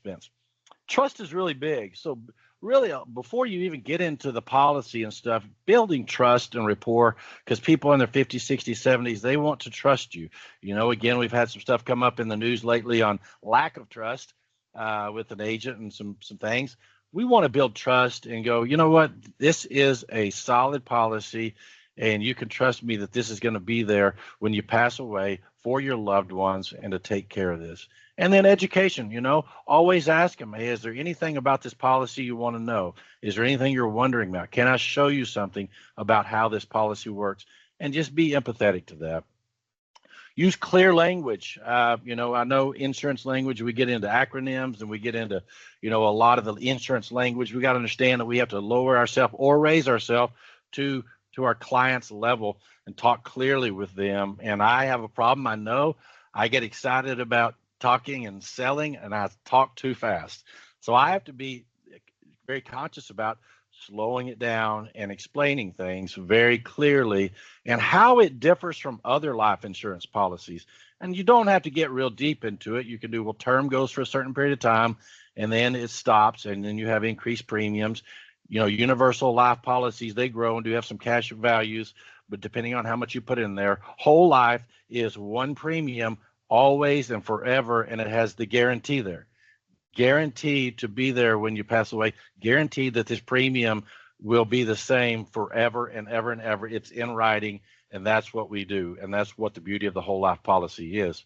expense. Trust is really big. So really, before you even get into the policy and stuff, building trust and rapport, because people in their 50s, 60s, 70s, they want to trust you. Again, we've had some stuff come up in the news lately on lack of trust with an agent and some things. We want to build trust and go, you know what, this is a solid policy, and you can trust me that this is going to be there when you pass away for your loved ones and to take care of this. And then education, always ask them, hey, is there anything about this policy you want to know? Is there anything you're wondering about? Can I show you something about how this policy works? And just be empathetic to that. Use clear language. I know insurance language, we get into acronyms and we get into, a lot of the insurance language. We got to understand that we have to lower ourselves or raise ourselves to our client's level and talk clearly with them. And I have a problem. I know I get excited about talking and selling, and I talk too fast. So I have to be very conscious about slowing it down and explaining things very clearly and how it differs from other life insurance policies. And you don't have to get real deep into it. You can do, well, term goes for a certain period of time and then it stops, and then you have increased premiums. Universal life policies, they grow and do have some cash values, but depending on how much you put in there, whole life is one premium always and forever, and it has the guarantee there. Guaranteed to be there when you pass away, guaranteed that this premium will be the same forever and ever and ever. It's in writing, and that's what we do, and that's what the beauty of the whole life policy is.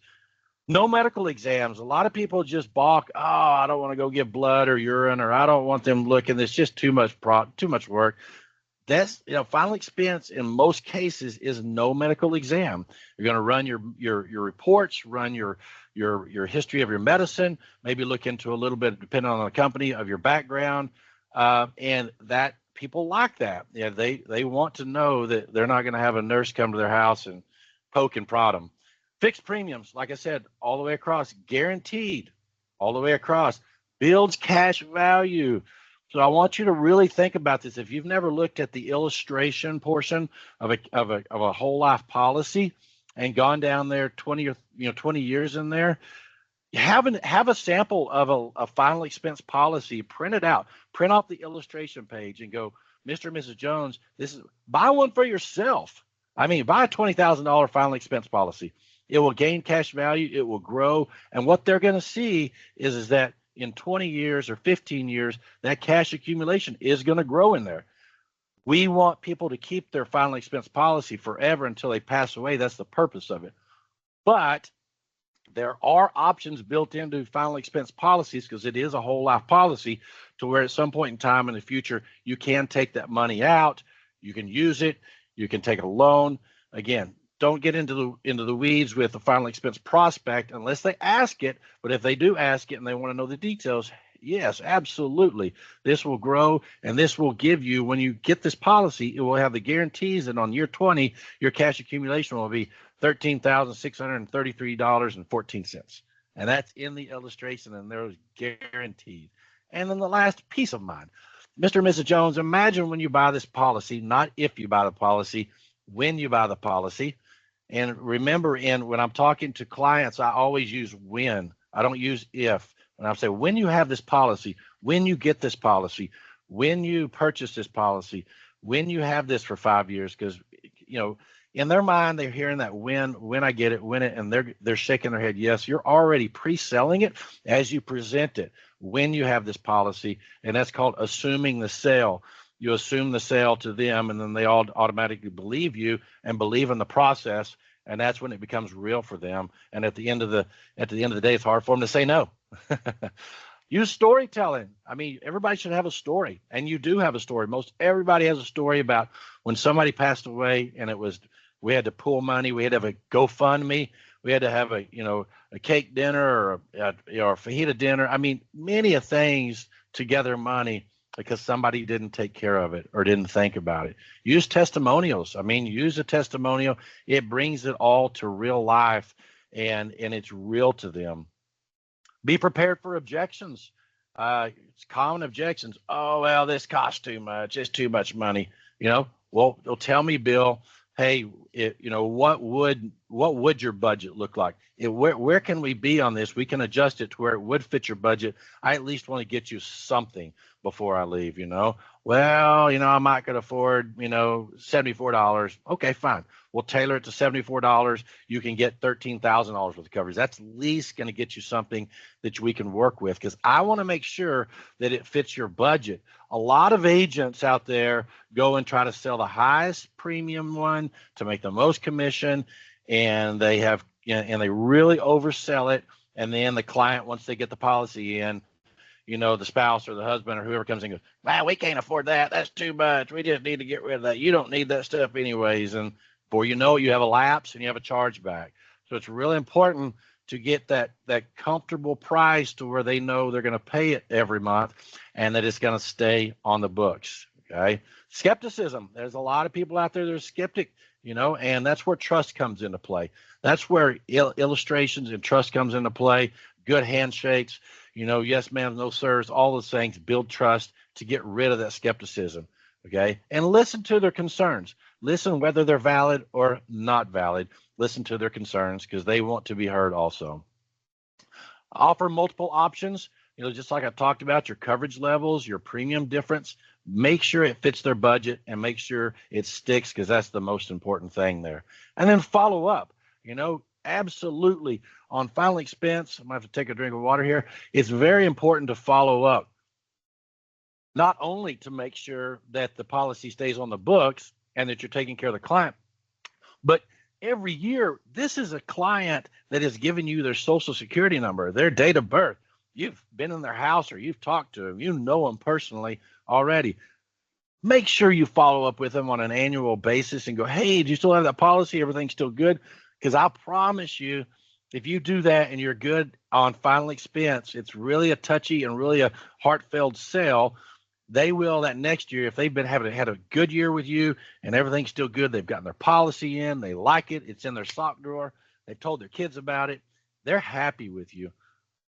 No medical exams. A lot of people just balk. Oh, I don't want to go give blood or urine, or I don't want them looking. It's just too much work. That's, final expense in most cases is no medical exam. You're going to run your reports, run your history of your medicine, maybe look into a little bit, depending on the company, of your background, and that people like that. Yeah, they want to know that they're not going to have a nurse come to their house and poke and prod them. Fixed premiums, like I said, all the way across, guaranteed, all the way across, builds cash value. So I want you to really think about this. If you've never looked at the illustration portion of a whole life policy and gone down there 20 years in there, have a sample of a final expense policy, print it out, print off the illustration page and go, Mr. and Mrs. Jones, buy one for yourself. Buy a $20,000 final expense policy. It will gain cash value. It will grow. And what they're going to see is that in 20 years or 15 years, that cash accumulation is going to grow in there. We want people to keep their final expense policy forever until they pass away. That's the purpose of it. But there are options built into final expense policies, because it is a whole life policy, to where at some point in time in the future, you can take that money out. You can use it. You can take a loan. Again, don't get into the weeds with the final expense prospect unless they ask it. But if they do ask it and they want to know the details, yes, absolutely. This will grow, and this will give you, when you get this policy, it will have the guarantees that on year 20, your cash accumulation will be $13,633.14. And that's in the illustration, and they're guaranteed. And then the last, peace of mind. Mr. and Mrs. Jones, imagine when you buy this policy, not if you buy the policy, when you buy the policy. And remember, when I'm talking to clients, I always use when. I don't use if. When I say when you have this policy, when you get this policy, when you purchase this policy, when you have this for 5 years, because in their mind they're hearing that when I get it, and they're shaking their head. Yes, you're already pre-selling it as you present it. When you have this policy, and that's called assuming the sale. You assume the sale to them, and then they all automatically believe you and believe in the process, and that's when it becomes real for them. And at the end of the day, it's hard for them to say no. Use storytelling. Everybody should have a story, and you do have a story. Most everybody has a story about when somebody passed away, and we had to pool money, we had to have a GoFundMe, we had to have a cake dinner or a fajita dinner. Many of things to gather money because somebody didn't take care of it or didn't think about it. Use testimonials. Use a testimonial. It brings it all to real life, and it's real to them. Be prepared for objections. It's common objections. Oh, well, this costs too much. It's too much money. Well, they'll tell me, Bill, hey, what would what would your budget look like? Where can we be on this? We can adjust it to where it would fit your budget. I at least want to get you something before I leave, Well, I might could afford, $74. Okay, fine. We'll tailor it to $74. You can get $13,000 worth of coverage. That's at least going to get you something that we can work with, because I want to make sure that it fits your budget. A lot of agents out there go and try to sell the highest premium one to make the most commission, and they have, and they really oversell it. And then the client, once they get the policy in, the spouse or the husband or whoever comes in and goes, "Wow, we can't afford that. That's too much. We just need to get rid of that. You don't need that stuff anyways." And before you know it, you have a lapse and you have a chargeback. So it's really important to get that comfortable price to where they know they're going to pay it every month and that it's going to stay on the books. Okay. Skepticism. There's a lot of people out there that are skeptic, and that's where trust comes into play. That's where illustrations and trust comes into play. Good handshakes, yes, ma'am, no, sirs, all those things build trust to get rid of that skepticism. Okay. And listen to their concerns. Listen whether they're valid or not valid. Listen to their concerns because they want to be heard also. Offer multiple options, just like I talked about, your coverage levels, your premium difference. Make sure it fits their budget and make sure it sticks, because that's the most important thing there. And then follow up, absolutely on final expense. I'm going to have to take a drink of water here. It's very important to follow up, not only to make sure that the policy stays on the books and that you're taking care of the client, but every year, this is a client that has given you their social security number, their date of birth. You've been in their house or you've talked to them, them personally already. Make sure you follow up with them on an annual basis and go, "Hey, do you still have that policy? Everything's still good?" Because I promise you, if you do that and you're good on final expense, it's really a touchy and really a heartfelt sell. They will that next year, if they've been had a good year with you and everything's still good, they've gotten their policy in, they like it, it's in their sock drawer, they've told their kids about it, they're happy with you.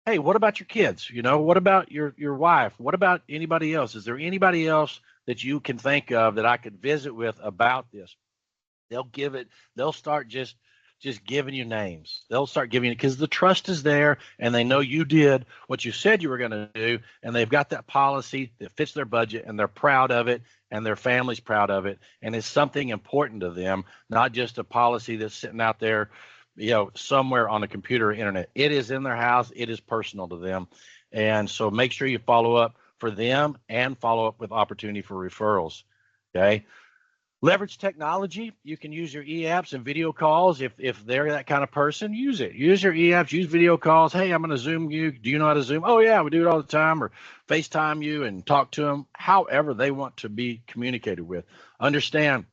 Hey, what about your kids? What about your wife? What about anybody else? Is there anybody else that you can think of that I could visit with about this? They'll start just giving you names. They'll start giving you, because the trust is there and they know you did what you said you were going to do, and they've got that policy that fits their budget and they're proud of it and their family's proud of it. And it's something important to them, not just a policy that's sitting out there, somewhere on a computer or internet. It is in their house. It is personal to them. And so make sure you follow up for them and follow up with opportunity for referrals. Okay. Leverage technology. You can use your e-apps and video calls. If they're that kind of person, use it. Use your e-apps, use video calls. Hey, I'm going to Zoom you. Do you know how to Zoom? Oh, yeah, we do it all the time. Or FaceTime you and talk to them, however they want to be communicated with. Understand,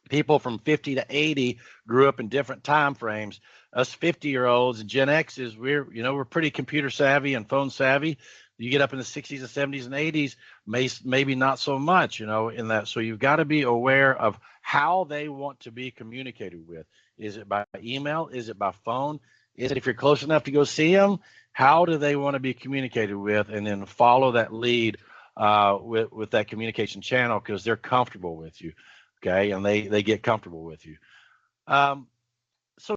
people from 50 to 80 grew up in different time frames. Us 50-year-olds and Gen X's, we're pretty computer savvy and phone savvy. You get up in the 60s and 70s and 80s, maybe not so much, in that. So you've got to be aware of how they want to be communicated with. Is it by email? Is it by phone? Is it, if you're close enough to go see them, how do they want to be communicated with? And then follow that lead with that communication channel, because they're comfortable with you. Okay. And they get comfortable with you.